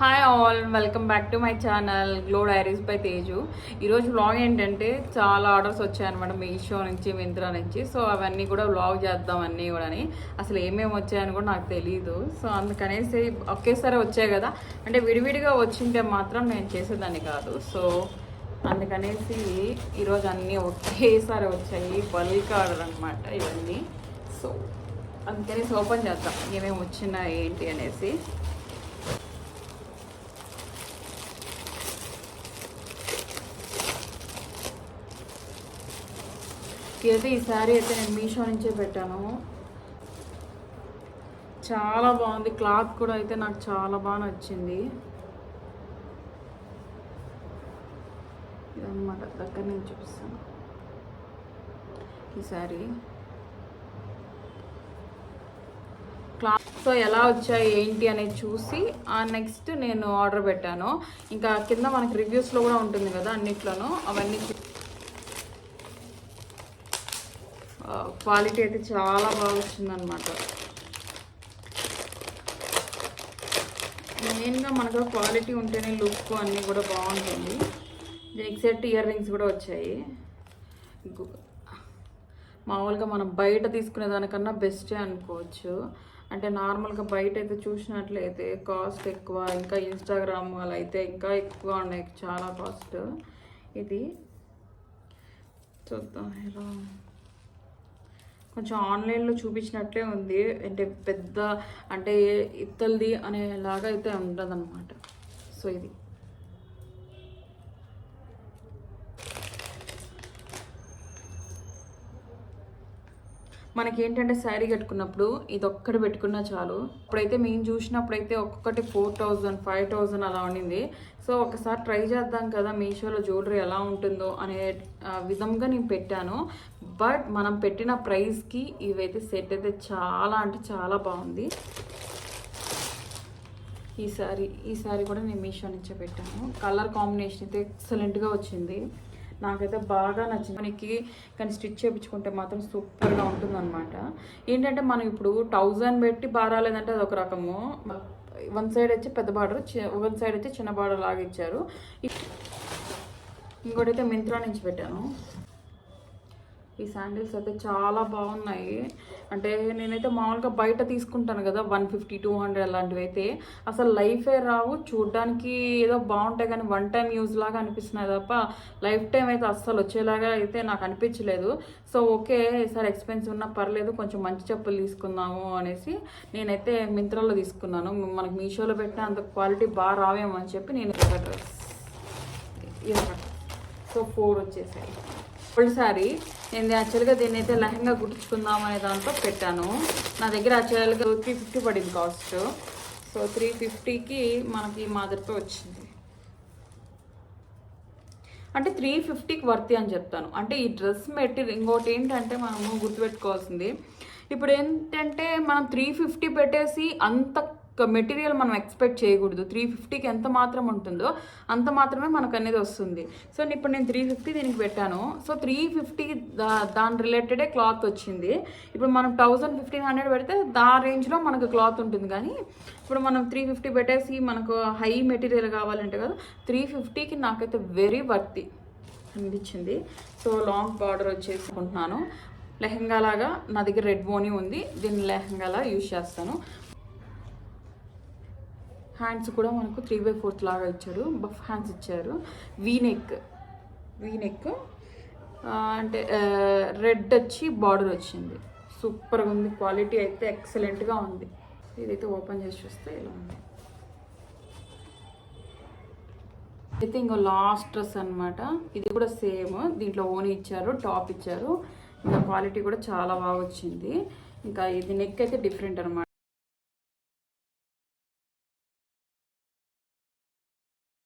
Hi all, welcome back to my channel glow diaries by Teju. ఈరోజు vlog ఏంటంటే చాలా orders వచ్చాయన్నమాట మీషో నుంచి, మింత్రా నుంచి. సో అవన్నీ కూడా వ్లాగ్ చేద్దాం అన్నీ కూడా. అసలు ఏమేమి వచ్చాయని కూడా నాకు తెలియదు. సో అందుకనేసి ఒకేసారి వచ్చాయి కదా, అంటే విడివిడిగా వచ్చింటే మాత్రం నేను చేసేదాన్ని కాదు. సో అందుకనేసి ఈరోజు అన్నీ ఒకేసారి వచ్చాయి, బల్క్ ఆర్డర్ అనమాట ఇవన్నీ. సో అందుకనేసి ఓపెన్ చేద్దాం ఏమేమి వచ్చినాయి ఏంటి అనేసి. అయితే ఈ శారీ అయితే నేను మీషో నుంచే పెట్టాను. చాలా బాగుంది, క్లాత్ కూడా అయితే నాకు చాలా బాగా నచ్చింది. ఇదన్నమాట, దగ్గర నుంచి చూపిస్తాను ఈ శారీ. క్లాత్ సో ఎలా వచ్చాయి ఏంటి అనేది చూసి నెక్స్ట్ నేను ఆర్డర్ పెట్టాను. ఇంకా కింద మనకి రివ్యూస్లో కూడా ఉంటుంది కదా అన్నిట్లోనూ, అవన్నీ క్వాలిటీ అయితే చాలా బాగా వచ్చిందనమాట. మెయిన్గా మనకు క్వాలిటీ ఉంటేనే లుక్ అన్నీ కూడా బాగుంటుంది. దీనికి సెట్ ఇయర్ రింగ్స్ కూడా వచ్చాయి. మామూలుగా మనం బయట తీసుకునే దానికన్నా బెస్టే అనుకోవచ్చు. అంటే నార్మల్గా బయట అయితే చూసినట్లయితే కాస్ట్ ఎక్కువ, ఇంకా ఇన్స్టాగ్రామ్ అలా అయితే ఇంకా ఎక్కువ ఉన్నాయి, చాలా కాస్ట్. ఇది చూద్దాం ఎలా, కొంచెం ఆన్లైన్లో చూపించినట్లే ఉంది, అంటే పెద్ద అంటే ఇత్తల్ది అనేలాగా అయితే ఉంటుంది అనమాట. సో ఇది మనకేంటంటే శారీ కట్టుకున్నప్పుడు ఇది ఒక్కటి పెట్టుకున్నా చాలు. ఇప్పుడైతే మేము చూసినప్పుడైతే ఒక్కొక్కటి 4000 5000 అలా ఉండింది. సో ఒకసారి ట్రై చేద్దాం కదా మీషోలో జ్యువెలరీ ఎలా ఉంటుందో అనే విధంగా నేను పెట్టాను. బట్ మనం పెట్టిన ప్రైస్కి ఇవైతే సెట్ అయితే చాలా అంటే చాలా బాగుంది. ఈ సారీ కూడా నేను మీషో నుంచే పెట్టాను. కలర్ కాంబినేషన్ అయితే ఎక్సలెంట్గా వచ్చింది, నాకైతే బాగా నచ్చింది. మనకి కానీ స్టిచ్ చేయించుకుంటే మాత్రం సూపర్గా ఉంటుందన్నమాట. ఏంటంటే మనం ఇప్పుడు 1000 పెట్టి బారాలేదంటే అది ఒక రకము. వన్ సైడ్ వచ్చి పెద్ద బార్డర్, వన్ సైడ్ వచ్చి చిన్న బార్డర్ లాగా ఇచ్చారు. ఇంకోటి అయితే మింత్రా నుంచి పెట్టాను. ఈ శాండిల్స్ అయితే చాలా బాగున్నాయి. అంటే నేనైతే మామూలుగా బయట తీసుకుంటాను కదా 150 200 అలాంటివి అయితే అసలు లైఫే రావు. చూడ్డానికి ఏదో బాగుంటాయి కానీ వన్ టైం యూజ్ లాగా అనిపిస్తున్నాయి తప్ప లైఫ్ టైం అయితే అస్సలు వచ్చేలాగా అయితే నాకు అనిపించలేదు. సో ఓకే, ఈసారి ఎక్స్పెన్సివ్ ఉన్నా పర్లేదు, కొంచెం మంచి చెప్పులు తీసుకుందాము అనేసి నేనైతే మింత్రాలో తీసుకున్నాను. మనకి మీషోలో పెట్టిన అంత క్వాలిటీ బాగా రావేమో అని చెప్పి నేను డ్రెస్ సో 4 వచ్చేసాయి. ఫుల్ శారీ నేను యాక్చువల్గా దీన్ని అయితే లెహంగా కుట్టించుకుందాం అనే దాంట్లో పెట్టాను. నా దగ్గర యాక్చువల్గా 350 పడింది కాస్ట్. సో 350కి మనకి మాదిరితో వచ్చింది. అంటే 350కి వర్తి అని చెప్తాను. అంటే ఈ డ్రెస్ మెటీరియల్ ఇంకోటి ఏంటంటే మనము గుర్తుపెట్టుకోవాల్సింది, ఇప్పుడు ఏంటంటే మనం 350 పెట్టేసి అంత మెటీరియల్ మనం ఎక్స్పెక్ట్ చేయకూడదు. 350కి ఎంత మాత్రం ఉంటుందో అంత మాత్రమే మనకు అనేది వస్తుంది. సో ఇప్పుడు నేను 350 దీనికి పెట్టాను. సో 350కి దాని రిలేటెడే క్లాత్ వచ్చింది. ఇప్పుడు మనం 1000 1500 పెడితే దా రేంజ్లో మనకు క్లాత్ ఉంటుంది. కానీ ఇప్పుడు మనం 350 పెట్టేసి మనకు హై మెటీరియల్ కావాలంటే కదా 350కి నాకైతే వెరీ వర్తి అనిపించింది. సో లాంగ్ బార్డర్ వచ్చేసి అనుకుంటున్నాను. లెహంగా లాగా నా దగ్గర రెడ్ బోనీ ఉంది, దీన్ని లెహంగాలా యూజ్ చేస్తాను. హ్యాండ్స్ కూడా మనకు 3/4 లాగా ఇచ్చారు, బఫ్ హ్యాండ్స్ ఇచ్చారు. వీనెక్ అంటే రెడ్ వచ్చి బార్డర్ వచ్చింది. సూపర్గా ఉంది, క్వాలిటీ అయితే ఎక్సలెంట్గా ఉంది. ఇదైతే ఓపెన్ చేసి చూస్తే ఇలా ఉంది. అయితే ఇంకో లాస్ట్ డ్రెస్ అనమాట. ఇది కూడా సేమ్, దీంట్లో ఓనీ ఇచ్చారు, టాప్ ఇచ్చారు. ఇంకా క్వాలిటీ కూడా చాలా బాగా వచ్చింది. ఇంకా ఇది నెక్ అయితే డిఫరెంట్ అనమాట.